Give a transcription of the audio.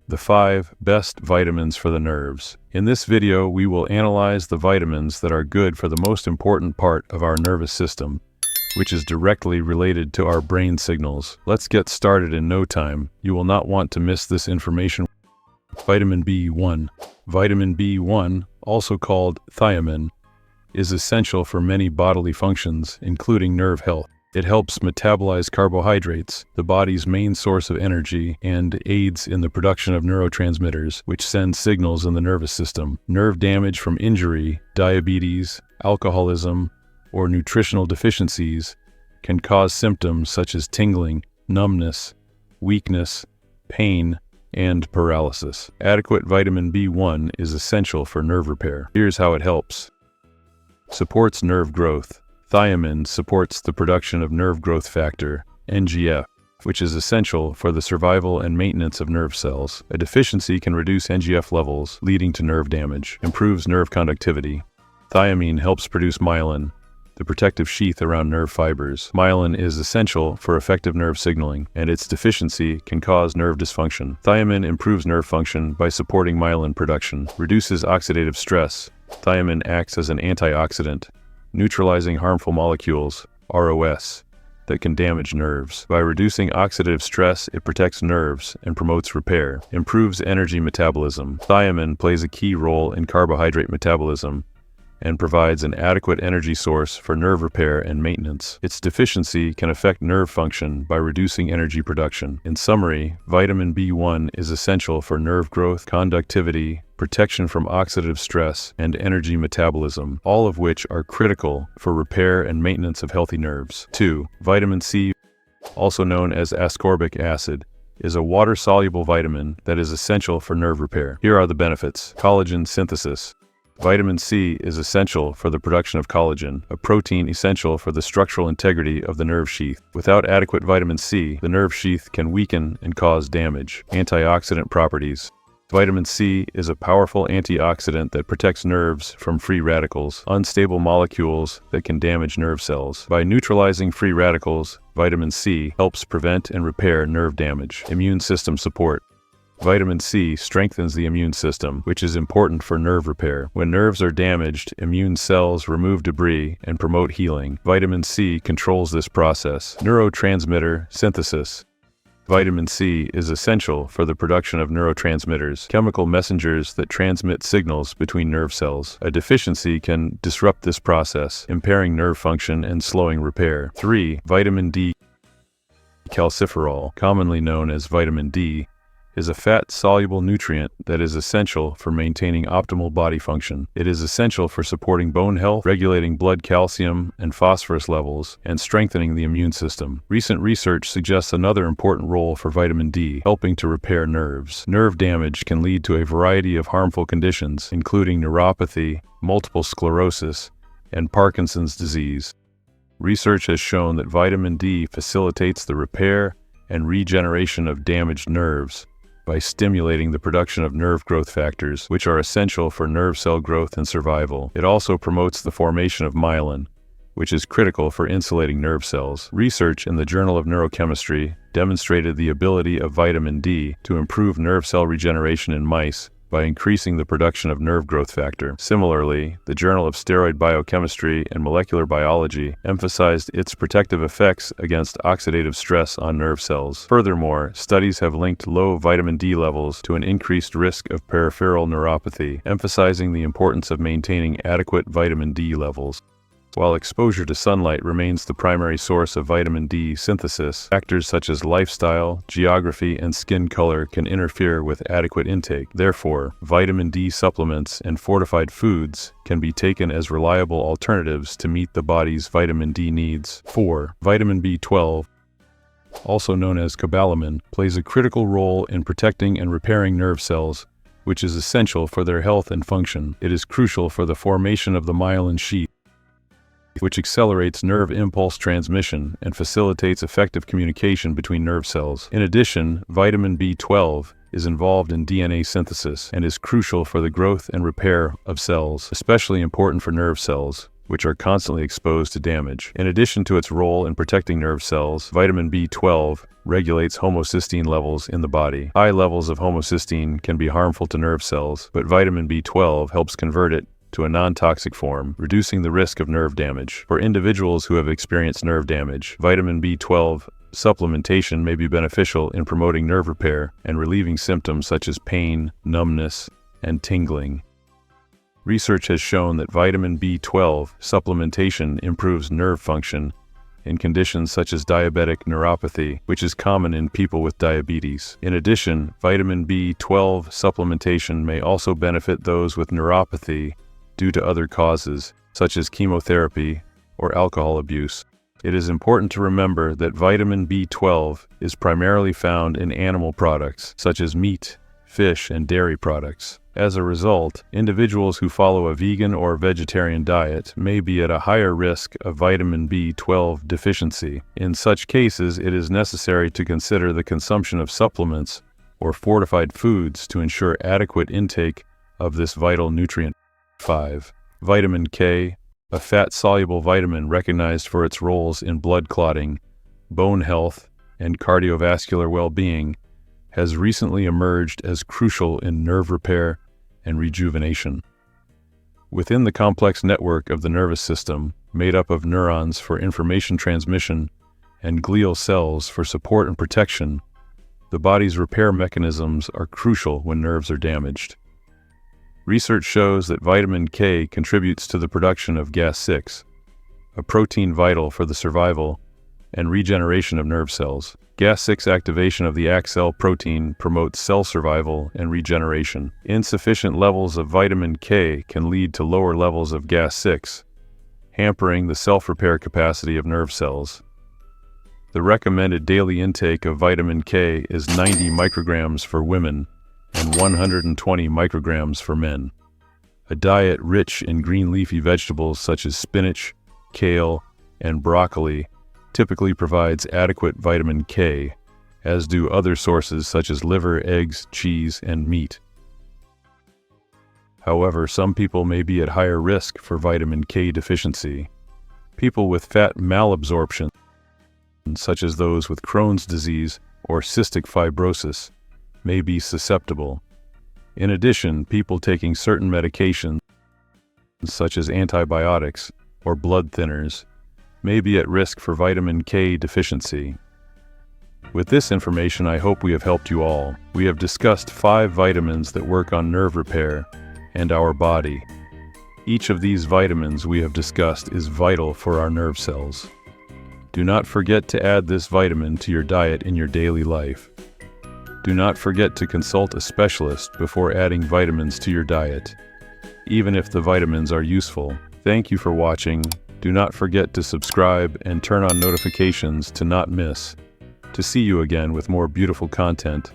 The 5 best vitamins for the nerves. In this video, we will analyze the vitamins that are good for the most important part of our nervous system, which is directly related to our brain signals. Let's get started in no time. You will not want to miss this information. Vitamin B1. Vitamin B1, also called thiamine, is essential for many bodily functions, including nerve health. It helps metabolize carbohydrates, the body's main source of energy, and aids in the production of neurotransmitters, which send signals in the nervous system. Nerve damage from injury, diabetes, alcoholism, or nutritional deficiencies can cause symptoms such as tingling, numbness, weakness, pain, and paralysis. Adequate vitamin B1 is essential for nerve repair. Here's how it helps. Supports nerve growth. Thiamine supports the production of nerve growth factor, NGF, which is essential for the survival and maintenance of nerve cells. A deficiency can reduce NGF levels, leading to nerve damage. Improves nerve conductivity. Thiamine helps produce myelin, the protective sheath around nerve fibers. Myelin is essential for effective nerve signaling, and its deficiency can cause nerve dysfunction. Thiamine improves nerve function by supporting myelin production. Reduces oxidative stress. Thiamine acts as an antioxidant, neutralizing harmful molecules, ROS, that can damage nerves. By reducing oxidative stress, it protects nerves and promotes repair. Improves energy metabolism. Thiamine plays a key role in carbohydrate metabolism and provides an adequate energy source for nerve repair and maintenance. Its deficiency can affect nerve function by reducing energy production. In summary, vitamin B1 is essential for nerve growth, conductivity, protection from oxidative stress, and energy metabolism, all of which are critical for repair and maintenance of healthy nerves. 2. Vitamin C, also known as ascorbic acid, is a water-soluble vitamin that is essential for nerve repair. Here are the benefits. Collagen synthesis. Vitamin C is essential for the production of collagen, a protein essential for the structural integrity of the nerve sheath. Without adequate vitamin C, the nerve sheath can weaken and cause damage. Antioxidant properties. Vitamin C is a powerful antioxidant that protects nerves from free radicals, unstable molecules that can damage nerve cells. By neutralizing free radicals, vitamin C helps prevent and repair nerve damage. Immune system support. Vitamin C strengthens the immune system, which is important for nerve repair. When nerves are damaged, immune cells remove debris and promote healing. Vitamin C controls this process. Neurotransmitter synthesis. Vitamin C is essential for the production of neurotransmitters, chemical messengers that transmit signals between nerve cells. A deficiency can disrupt this process, impairing nerve function and slowing repair. 3. Vitamin D. Calciferol, commonly known as vitamin D, is a fat-soluble nutrient that is essential for maintaining optimal body function. It is essential for supporting bone health, regulating blood calcium and phosphorus levels, and strengthening the immune system. Recent research suggests another important role for vitamin D, helping to repair nerves. Nerve damage can lead to a variety of harmful conditions, including neuropathy, multiple sclerosis, and Parkinson's disease. Research has shown that vitamin D facilitates the repair and regeneration of damaged nerves by stimulating the production of nerve growth factors, which are essential for nerve cell growth and survival. It also promotes the formation of myelin, which is critical for insulating nerve cells. Research in the Journal of Neurochemistry demonstrated the ability of vitamin D to improve nerve cell regeneration in mice by increasing the production of nerve growth factor. Similarly, the Journal of Steroid Biochemistry and Molecular Biology emphasized its protective effects against oxidative stress on nerve cells. Furthermore, studies have linked low vitamin D levels to an increased risk of peripheral neuropathy, emphasizing the importance of maintaining adequate vitamin D levels. While exposure to sunlight remains the primary source of vitamin D synthesis, factors such as lifestyle, geography, and skin color can interfere with adequate intake. Therefore, vitamin D supplements and fortified foods can be taken as reliable alternatives to meet the body's vitamin D needs. 4. Vitamin B12, also known as cobalamin, plays a critical role in protecting and repairing nerve cells, which is essential for their health and function. It is crucial for the formation of the myelin sheath, which accelerates nerve impulse transmission and facilitates effective communication between nerve cells. In addition, vitamin B12 is involved in DNA synthesis and is crucial for the growth and repair of cells. Especially important for nerve cells, which are constantly exposed to damage. In addition to its role in protecting nerve cells, vitamin B12 regulates homocysteine levels in the body. High levels of homocysteine can be harmful to nerve cells, but vitamin B12 helps convert it to a non-toxic form, reducing the risk of nerve damage. For individuals who have experienced nerve damage, vitamin B12 supplementation may be beneficial in promoting nerve repair and relieving symptoms such as pain, numbness, and tingling. Research has shown that vitamin B12 supplementation improves nerve function in conditions such as diabetic neuropathy, which is common in people with diabetes. In addition, vitamin B12 supplementation may also benefit those with neuropathy due to other causes, such as chemotherapy or alcohol abuse. It is important to remember that vitamin B12 is primarily found in animal products, such as meat, fish, and dairy products. As a result, individuals who follow a vegan or vegetarian diet may be at a higher risk of vitamin B12 deficiency. In such cases, it is necessary to consider the consumption of supplements or fortified foods to ensure adequate intake of this vital nutrient. 5. Vitamin K, a fat-soluble vitamin recognized for its roles in blood clotting, bone health, and cardiovascular well-being, has recently emerged as crucial in nerve repair and rejuvenation. Within the complex network of the nervous system, made up of neurons for information transmission and glial cells for support and protection, the body's repair mechanisms are crucial when nerves are damaged. Research shows that vitamin K contributes to the production of GAS6, a protein vital for the survival and regeneration of nerve cells. GAS6 activation of the AXL protein promotes cell survival and regeneration. Insufficient levels of vitamin K can lead to lower levels of GAS6, hampering the self-repair capacity of nerve cells. The recommended daily intake of vitamin K is 90 micrograms for women and 120 micrograms for men. A diet rich in green leafy vegetables such as spinach, kale, and broccoli typically provides adequate vitamin K, as do other sources such as liver, eggs, cheese, and meat. However, some people may be at higher risk for vitamin K deficiency. People with fat malabsorption, such as those with Crohn's disease or cystic fibrosis, may be susceptible. In addition, people taking certain medications, such as antibiotics or blood thinners, may be at risk for vitamin K deficiency. With this information, I hope we have helped you all. We have discussed 5 vitamins that work on nerve repair and our body. Each of these vitamins we have discussed is vital for our nerve cells. Do not forget to add this vitamin to your diet in your daily life. Do not forget to consult a specialist before adding vitamins to your diet, even if the vitamins are useful. Thank you for watching. Do not forget to subscribe and turn on notifications to not miss. To see you again with more beautiful content.